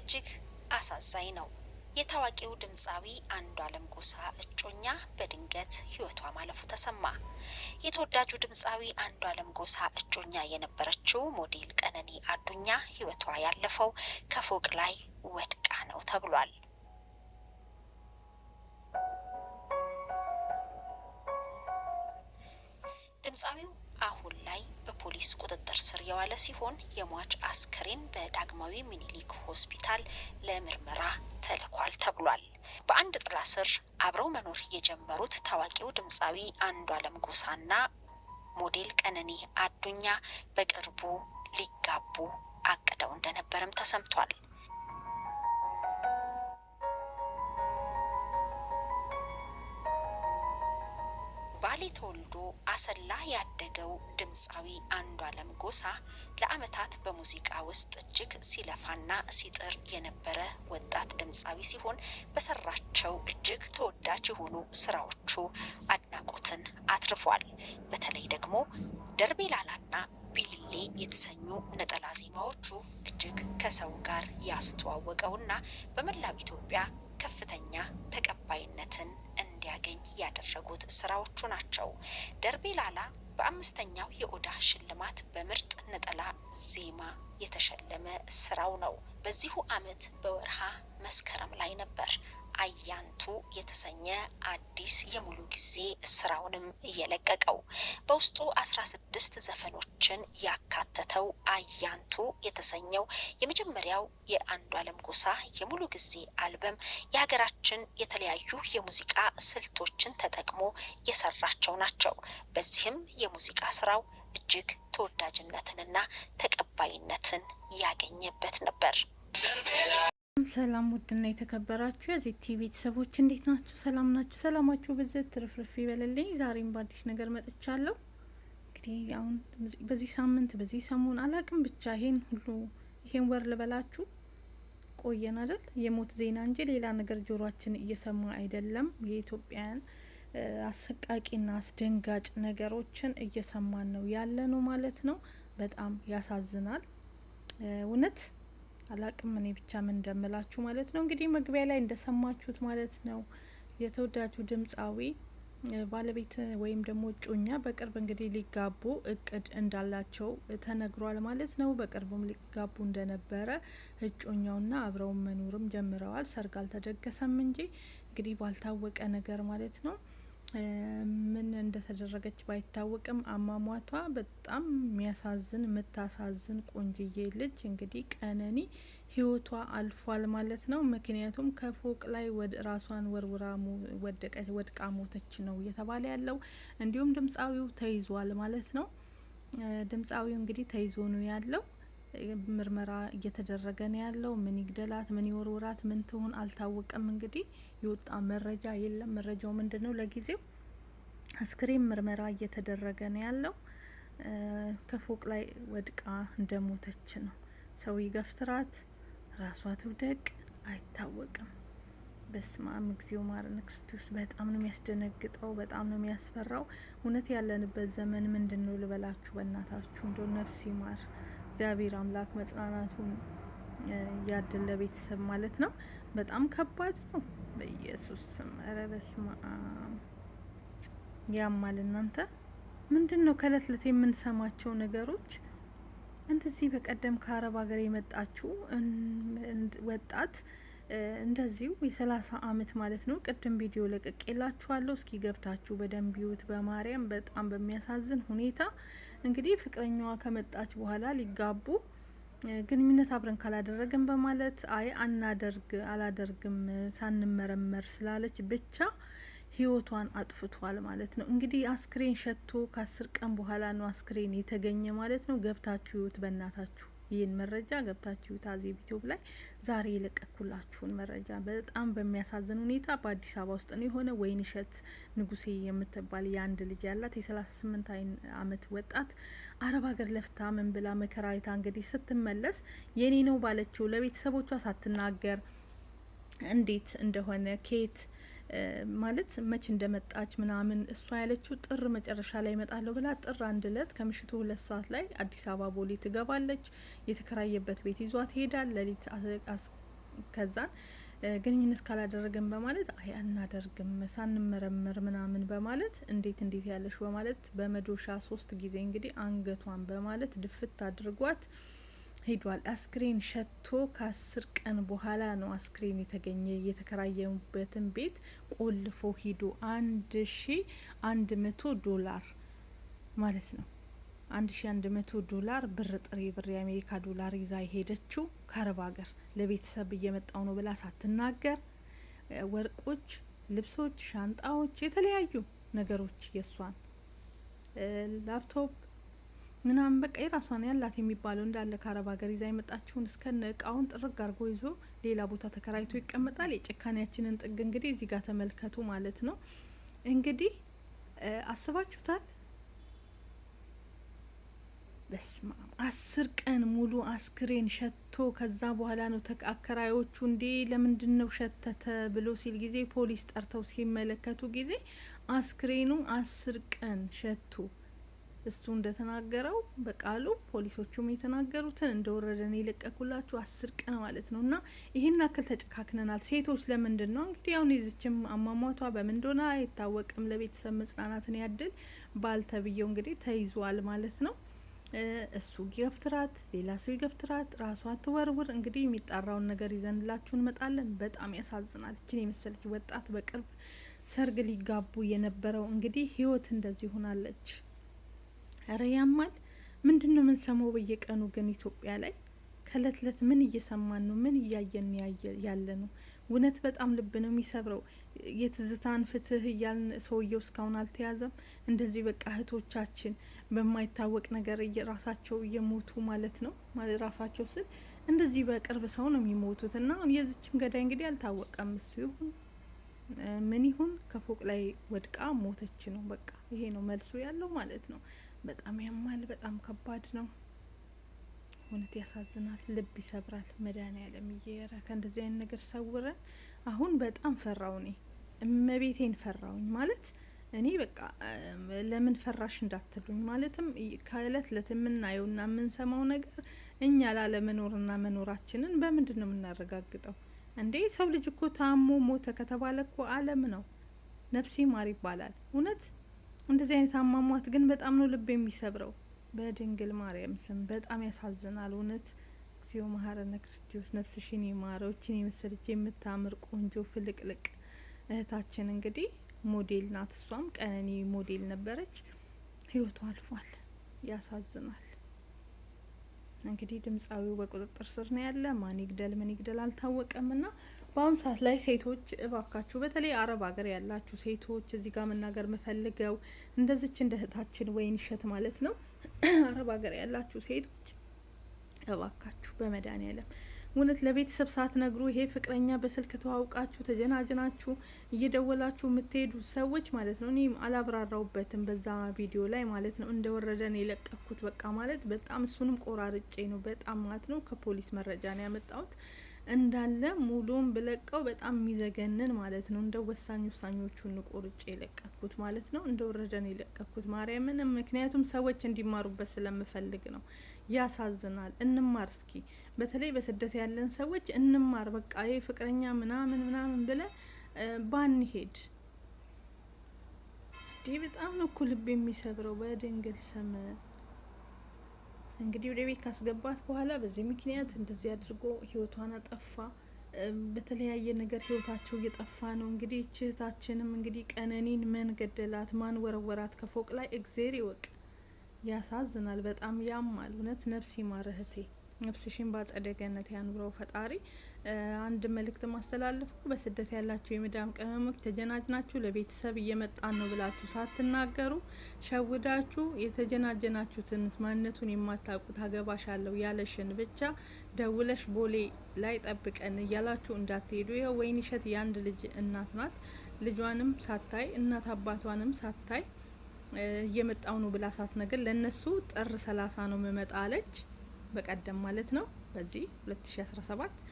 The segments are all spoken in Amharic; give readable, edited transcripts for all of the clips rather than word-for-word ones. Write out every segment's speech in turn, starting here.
እጅግ አሳዛኝ ነው። የታዋቂው ድምፃዊ አንዷለም ጎሳ እጮኛ በድንገት ህይወቷ ማለፉ ተሰማ። የተወዳጁ ድምፃዊ አንዷለም ጎሳ እጮኛ የነበረችው ሞዴል ቀነኒ አዱኛ ህይወቷ ያለፈው ከፎቅ ላይ ወድቃ ነው ተብሏል። ድምፃዊው አሁን ላይ በፖሊስ ቁጥጥር ስር የዋለ ሲሆን የሟች አስክሬን በዳግማዊ ሚኒሊክ ሆስፒታል ለምርመራ ተልኳል ተብሏል። በአንድ ጥላ ስር አብረው መኖር የጀመሩት ታዋቂው ድምፃዊ አንዷለም ጎሳና ሞዴል ቀነኒ አዱኛ በቅርቡ ሊጋቡ አቅደው እንደነበረም ተሰምቷል። ባሌ ተወልዶ አሰላ ያደገው ድምፃዊ አንዷለም ጎሳ ለአመታት በሙዚቃ ውስጥ እጅግ ሲለፋና ሲጥር የነበረ ወጣት ድምፃዊ ሲሆን በሰራቸው እጅግ ተወዳጅ የሆኑ ስራዎቹ አድናቆትን አትርፏል። በተለይ ደግሞ ደርቤ ላላና ቢልሌ የተሰኙ ነጠላ ዜማዎቹ እጅግ ከሰው ጋር ያስተዋወቀውና በመላው ኢትዮጵያ ከፍተኛ ተቀባይነትን እንዲያገኝ ያደረጉት ስራዎቹ ናቸው። ደርቤ ላላ በአምስተኛው የኦዳ ሽልማት በምርጥ ነጠላ ዜማ የተሸለመ ስራው ነው። በዚሁ አመት በወርሃ መስከረም ላይ ነበር አያንቱ የተሰኘ አዲስ የሙሉ ጊዜ ስራውንም እየለቀቀው። በውስጡ 16 ዘፈኖችን ያካተተው አያንቱ የተሰኘው የመጀመሪያው የአንዷለም ጎሳ የሙሉ ጊዜ አልበም የሀገራችን የተለያዩ የሙዚቃ ስልቶችን ተጠቅሞ የሰራቸው ናቸው። በዚህም የሙዚቃ ስራው እጅግ ተወዳጅነትንና ተቀባይነትን ያገኘበት ነበር። ሰላም ውድና የተከበራችሁ የዚህ ቲቪ ቤተሰቦች እንዴት ናችሁ? ሰላም ናችሁ? ሰላማችሁ ብዝት ትርፍርፍ ይበልልኝ። ዛሬም በአዲስ ነገር መጥቻለሁ። እንግዲህ አሁን በዚህ ሳምንት በዚህ ሰሞን አላቅም ብቻ ይሄን ወር ልበላችሁ ቆየን አይደል? የሞት ዜና እንጂ ሌላ ነገር ጆሮአችን እየሰማ አይደለም። የኢትዮጵያን አሰቃቂና አስደንጋጭ ነገሮችን እየሰማን ነው ያለ ነው ማለት ነው። በጣም ያሳዝናል እውነት አላቅም እኔ ብቻ ምን እንደምላችሁ ማለት ነው። እንግዲህ መግቢያ ላይ እንደሰማችሁት ማለት ነው የተወዳጁ ድምፃዊ ባለቤት ወይም ደግሞ እጮኛ በቅርብ እንግዲህ ሊጋቡ እቅድ እንዳላቸው ተነግሯል ማለት ነው። በቅርቡም ሊጋቡ እንደነበረ እጮኛውና አብረው መኖርም ጀምረዋል። ሰርግ አልተደገሰም እንጂ እንግዲህ ባልታወቀ ነገር ማለት ነው ምን እንደተደረገች ባይታወቅም አሟሟቷ በጣም የሚያሳዝን የምታሳዝን ቆንጅዬ ልጅ እንግዲህ ቀነኒ ህይወቷ አልፏል ማለት ነው። ምክንያቱም ከፎቅ ላይ ራሷን ወርውራ ወድቃ ሞተች ነው እየተባለ ያለው። እንዲሁም ድምፃዊው ተይዟል ማለት ነው። ድምፃዊው እንግዲህ ተይዞ ነው ያለው። ምርመራ እየተደረገ ነው ያለው። ምን ይግደላት ምን ይወርውራት ምን ትሆን አልታወቀም። እንግዲህ የወጣ መረጃ የለም። መረጃው ምንድነው? ለጊዜው አስክሬን ምርመራ እየተደረገ ነው ያለው። ከፎቅ ላይ ወድቃ እንደሞተች ነው። ሰው ይገፍትራት ራሷ ትውደቅ አይታወቅም። በስመአብ እግዚኦ ማረነ ክርስቶስ። በጣም ነው የሚያስደነግጠው። በጣም ነው የሚያስፈራው። እውነት ያለንበት ዘመን ምንድነው ልበላችሁ በእናታችሁ። እንደው ነፍስ ይማር እግዚአብሔር አምላክ መጽናናቱን ያድል ለቤተሰብ ማለት ነው። በጣም ከባድ ነው። በኢየሱስ ስም ኧረ በስመ አብ ያማል። እናንተ ምንድነው ከእለት እለት የምንሰማቸው ነገሮች? እንደዚህ በቀደም ከአረብ ሀገር የመጣችው ወጣት እንደዚሁ የ30 አመት ማለት ነው። ቅድም ቪዲዮ ለቅቄላችኋለሁ። እስኪ ገብታችሁ በደንብ ይዩት። በማርያም በጣም በሚያሳዝን ሁኔታ እንግዲህ ፍቅረኛዋ ከመጣች በኋላ ሊጋቡ ግንኙነት አብረን ካላደረግን በማለት አላደርግም ሳንመረመር ስላለች ብቻ ህይወቷን አጥፍቷል ማለት ነው። እንግዲህ አስክሬን ሸቶ ከ10 ቀን በኋላ ነው አስክሬን የተገኘ ማለት ነው። ገብታችሁ ይዩት በእናታችሁ። ይህን መረጃ ገብታችሁ ይዩት። አዜብ ዩቲዩብ ላይ ዛሬ የለቀኩላችሁን መረጃ በጣም በሚያሳዝን ሁኔታ በአዲስ አበባ ውስጥ ነው የሆነ። ወይንሸት ንጉሴ የምትባል የአንድ ልጅ ያላት የ38 አመት ወጣት አረብ ሀገር ለፍታ ምን ብላ መከራ አይታ እንግዲህ ስትመለስ የኔ ነው ባለችው ለቤተሰቦቿ ሳትናገር እንዴት እንደሆነ ኬት ማለት መች እንደመጣች ምናምን እሷ ያለችው ጥር መጨረሻ ላይ እመጣለሁ ብላ ጥር 1 እለት ከምሽቱ 2 ሰዓት ላይ አዲስ አበባ ቦሌ ትገባለች። የተከራየበት ቤት ይዟት ይሄዳል። ሌሊት ከዛን ግንኙነት ካላደረገን በማለት አይ አናደርግም ሳንመረመር ምናምን በማለት እንዴት ያለሽ በማለት በመዶሻ 3 ጊዜ እንግዲህ አንገቷን በማለት ድፍት አድርጓት ሄዷል። አስክሬን ሸቶ ከ10 ቀን በኋላ ነው አስክሬን የተገኘ። የተከራየሙበትን ቤት ቆልፎ ሂዶ $1100 ማለት ነው። $1100 ብር ጥሬ ብር የአሜሪካ ዶላር ይዛ የሄደችው ከአረብ ሀገር ለቤተሰብ እየመጣው ነው ብላ ሳትናገር ወርቆች፣ ልብሶች፣ ሻንጣዎች፣ የተለያዩ ነገሮች የሷን ላፕቶፕ ምናምን በቃ የራሷን ያላት የሚባለው እንዳለ ከአረብ ሀገር ይዛ የመጣችውን እስከነ እቃውን ጥርግ አርጎ ይዞ ሌላ ቦታ ተከራይቶ ይቀመጣል። የጭካኔያችንን ጥግ እንግዲህ እዚህ ጋር ተመልከቱ ማለት ነው። እንግዲህ አስባችሁታል? በስማ 10 ቀን ሙሉ አስክሬን ሸቶ ከዛ በኋላ ነው አከራዮቹ እንዴ ለምንድነው ሸተተ ብሎ ሲል ጊዜ ፖሊስ ጠርተው ሲመለከቱ ጊዜ አስክሬኑ 10 ቀን ሸቶ እሱ እንደተናገረው በቃሉ ፖሊሶቹም የተናገሩትን እንደወረደን የለቀቁላችሁ 10 ቀን ማለት ነው። እና ይሄን አክል ተጨካክነናል ሴቶች። ለምንድን ነው እንግዲህ አሁን የዚችም አሟሟቷ በምን እንደሆነ አይታወቅም። ለቤተሰብ መጽናናትን ያድል። ባልተብየው እንግዲህ ተይዟል ማለት ነው። እሱ ይገፍትራት፣ ሌላ ሰው ይገፍትራት፣ ራሷ ትወርውር። እንግዲህ የሚጣራውን ነገር ይዘንላችሁ እንመጣለን። በጣም ያሳዝናል። እችን የመሰለች ወጣት በቅርብ ሰርግ ሊጋቡ የነበረው እንግዲህ ህይወት እንደዚህ ሆናለች። ኧረ ያማል። ምንድነው ምን ሰማው በየቀኑ ግን ኢትዮጵያ ላይ ከእለት እለት ምን እየሰማን ነው? ምን እያየን ያለ ነው? እውነት በጣም ልብ ነው የሚሰብረው። የትዝታን ፍትህ እያልን ሰውየው እስካሁን አልተያዘም። እንደዚህ በቃ እህቶቻችን በማይታወቅ ነገር ራሳቸው እየሞቱ ማለት ነው። ማለት ራሳቸው ስል እንደዚህ በቅርብ ሰው ነው የሚሞቱት። እና የዚችም ገዳይ እንግዲህ አልታወቀም። እሱ ይሁን ምን ይሁን ከፎቅ ላይ ወድቃ ሞተች ነው በቃ። ይሄ ነው መልሱ ያለው ማለት ነው። በጣም ያማል። በጣም ከባድ ነው። እውነት ያሳዝናል። ልብ ይሰብራል። መድኃኒዓለም እየየረ ከእንደዚህ አይነት ነገር ሰውረን። አሁን በጣም ፈራው። እኔ እመቤቴን ፈራውኝ ማለት እኔ በቃ ለምን ፈራሽ እንዳትሉኝ። ማለትም ከእለት እለት የምናየውና የምንሰማው ነገር እኛ ላለመኖርና መኖራችንን በምንድን ነው የምናረጋግጠው? እንዴ ሰው ልጅ እኮ ታሞ ሞተ ከተባለ እኮ ዓለም ነው ነፍሴ ማር ይባላል። እውነት እንደዚህ አይነት አሟሟት ግን በጣም ነው ልብ የሚሰብረው። በድንግል ማርያም ስም በጣም ያሳዝናል። እውነት እግዚኦ መሐረነ ክርስቶስ ነፍስሽን ይማረው። እችን የመሰለች የምታምር ቆንጆ ፍልቅልቅ እህታችን እንግዲህ ሞዴል ናት። እሷም ቀነኒ ሞዴል ነበረች። ህይወቷ አልፏል። ያሳዝናል። እንግዲህ ድምጻዊው በቁጥጥር ስር ነው ያለ። ማን ይግደል ምን ይግደል አልታወቀም። ና በአሁኑ ሰዓት ላይ ሴቶች እባካችሁ በተለይ አረብ ሀገር ያላችሁ ሴቶች እዚህ ጋር መናገር መፈልገው እንደዚች እንደ እህታችን ወይን እሸት ማለት ነው። አረብ ሀገር ያላችሁ ሴቶች እባካችሁ በመድኃኒዓለም እውነት ለቤተሰብ ሳትነግሩ ይሄ ፍቅረኛ በስልክ ተዋውቃችሁ ተጀናጅናችሁ እየደወላችሁ የምትሄዱ ሰዎች ማለት ነው። እኔም አላብራራውበትም በዛ ቪዲዮ ላይ ማለት ነው። እንደወረደን የለቀኩት በቃ ማለት በጣም እሱንም ቆራርጬ ነው በጣም ማለት ነው። ከፖሊስ መረጃ ነው ያመጣሁት እንዳለ ሙሉን ብለቀው በጣም የሚዘገንን ማለት ነው። እንደ ወሳኞቹን ቆርጬ የለቀኩት ማለት ነው። እንደወረደን የለቀኩት ማርያምን። ምክንያቱም ሰዎች እንዲማሩበት ስለምፈልግ ነው። ያሳዝናል። እንማር እስኪ በተለይ በስደት ያለን ሰዎች እንማር። በቃ ይሄ ፍቅረኛ ምናምን ብለን ባንሄድ እንዴ በጣም ነው እኮ ልብ የሚሰብረው። በድንግል ስም እንግዲህ ወደ ቤት ካስገባት በኋላ በዚህ ምክንያት እንደዚህ አድርጎ ህይወቷን አጠፋ። በተለያየ ነገር ህይወታቸው እየጠፋ ነው። እንግዲህ እህታችንም እንግዲህ ቀነኒን ማን ገደላት ማን ወረወራት ከፎቅ ላይ እግዜር ይወቅ። ያሳዝናል። በጣም ያማል። እውነት ነፍስ ይማር እህቴ። ነፍስሽን ባጸደ ገነት ያኑረው ፈጣሪ። አንድ መልእክት ማስተላልፉ በስደት ያላችሁ የመዳም ቅመሞች ተጀናጅናችሁ ለቤተሰብ እየመጣን ነው ብላችሁ ሳትናገሩ ሸውዳችሁ የተጀናጀናችሁትን ማንነቱን የማታውቁት አገባሻለሁ ያለሽን ብቻ ደውለሽ ቦሌ ላይ ጠብቀን እያላችሁ እንዳትሄዱ። ይኸው ወይን እሸት የአንድ ልጅ እናት ናት። ልጇንም ሳታይ እናት አባቷንም ሳታይ እየመጣው ነው ብላ ሳትነግር ለነሱ ጥር 30 ነው መመጣ አለች። በቀደም ማለት ነው በዚህ 2017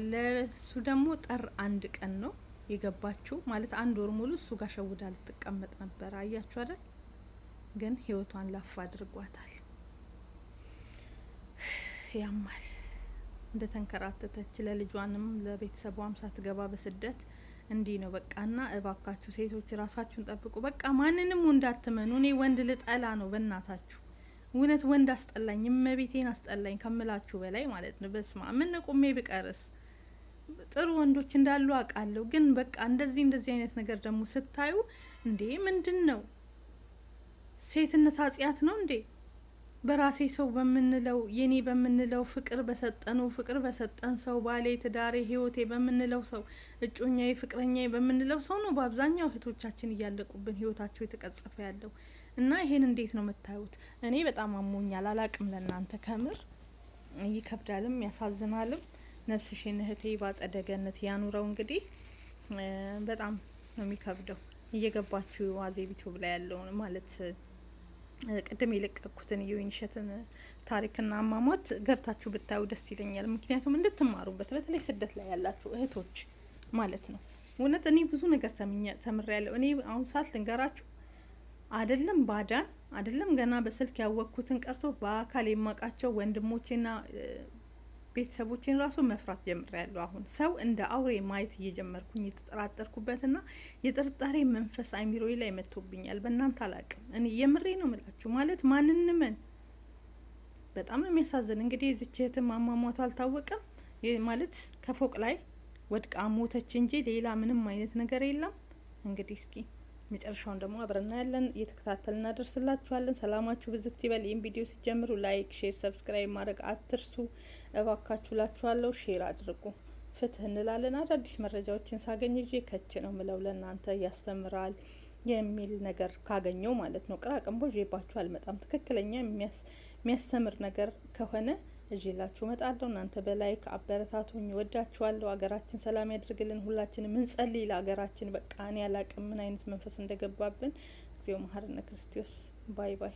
ለሱ ደግሞ ጥር 1 ቀን ነው የገባችው። ማለት 1 ወር ሙሉ እሱ ጋር ሸውዳ ልትቀመጥ ነበር። አያችሁ አይደል? ግን ህይወቷን ላፋ አድርጓታል። ያማል። እንደተንከራተተች ለልጇንም ለቤተሰቧም ሳትገባ በስደት እንዲህ ነው በቃና እባካችሁ ሴቶች ራሳችሁን ጠብቁ። በቃ ማንንም ወንድ አትመኑ። እኔ ወንድ ልጠላ ነው በእናታችሁ። እውነት ወንድ አስጠላኝ፣ እመቤቴን አስጠላኝ ከምላችሁ በላይ ማለት ነው። በስማ ምን ቆሜ ብቀርስ ጥሩ ወንዶች እንዳሉ አውቃለሁ፣ ግን በቃ እንደዚህ አይነት ነገር ደግሞ ስታዩ እንዴ ምንድን ነው? ሴትነት ኃጢአት ነው እንዴ? በራሴ ሰው በምንለው የኔ በምንለው ፍቅር በሰጠን ሰው ባሌ፣ ትዳሬ፣ ህይወቴ በምንለው ሰው እጮኛዬ፣ ፍቅረኛዬ በምንለው ሰው ነው በአብዛኛው እህቶቻችን እያለቁብን ህይወታቸው የተቀጸፈ ያለው እና ይሄን እንዴት ነው የምታዩት? እኔ በጣም አሞኛል። አላቅም ለእናንተ ከምር ይከብዳልም ያሳዝናልም። ነፍስሽን እህቴ ባጸደ ገነት ያኑረው። እንግዲህ በጣም ነው የሚከብደው። እየገባችሁ ዋዜብ ዩቲዩብ ላይ ያለው ማለት ቅድም የለቀኩትን የወይንሸትን ታሪክና አሟሟት ገብታችሁ ብታዩ ደስ ይለኛል። ምክንያቱም እንድትማሩበት በተለይ ስደት ላይ ያላችሁ እህቶች ማለት ነው። እውነት እኔ ብዙ ነገር ተምሬያለሁ። እኔ አሁን ሰዓት ልንገራችሁ አይደለም ባዳን አይደለም ገና በስልክ ያወቅኩትን ቀርቶ በአካል የማውቃቸው ወንድሞቼና ቤተሰቦቼን ራሱ መፍራት ጀምሬያለሁ። አሁን ሰው እንደ አውሬ ማየት እየጀመርኩኝ የተጠራጠርኩበትና የጥርጣሬ መንፈስ አይሚሮዬ ላይ መጥቶብኛል። በእናንተ አላቅም። እኔ የምሬ ነው ምላችሁ ማለት ማንንምን በጣም ነው የሚያሳዝን። እንግዲህ እዚች እህትም አሟሟቷ አልታወቀም ማለት ከፎቅ ላይ ወድቃ ሞተች እንጂ ሌላ ምንም አይነት ነገር የለም። እንግዲህ እስኪ መጨረሻውን ደግሞ አብረና ያለን እየተከታተልን እናደርስላችኋለን። ሰላማችሁ ብዝት ይበል። ይህን ቪዲዮ ሲጀምሩ ላይክ፣ ሼር፣ ሰብስክራይብ ማድረግ አትርሱ እባካችሁ ላችኋለሁ። ሼር አድርጉ። ፍትህ እንላለን። አዳዲስ መረጃዎችን ሳገኝ ይዤ ከች ነው ምለው ለእናንተ ያስተምራል የሚል ነገር ካገኘው ማለት ነው። ቅራቅንቦ ይዤባችሁ አልመጣም። ትክክለኛ የሚያስተምር ነገር ከሆነ እዤላችሁ እመጣለሁ። እናንተ በላይክ አበረታቱኝ። ወዳችኋለሁ። ሀገራችን ሰላም ያድርግልን። ሁላችንም እንጸልይ ለሀገራችን። በቃ እኔ አላቅም ምን አይነት መንፈስ እንደገባብን። እግዚኦ መሐረነ ክርስቶስ። ባይ ባይ።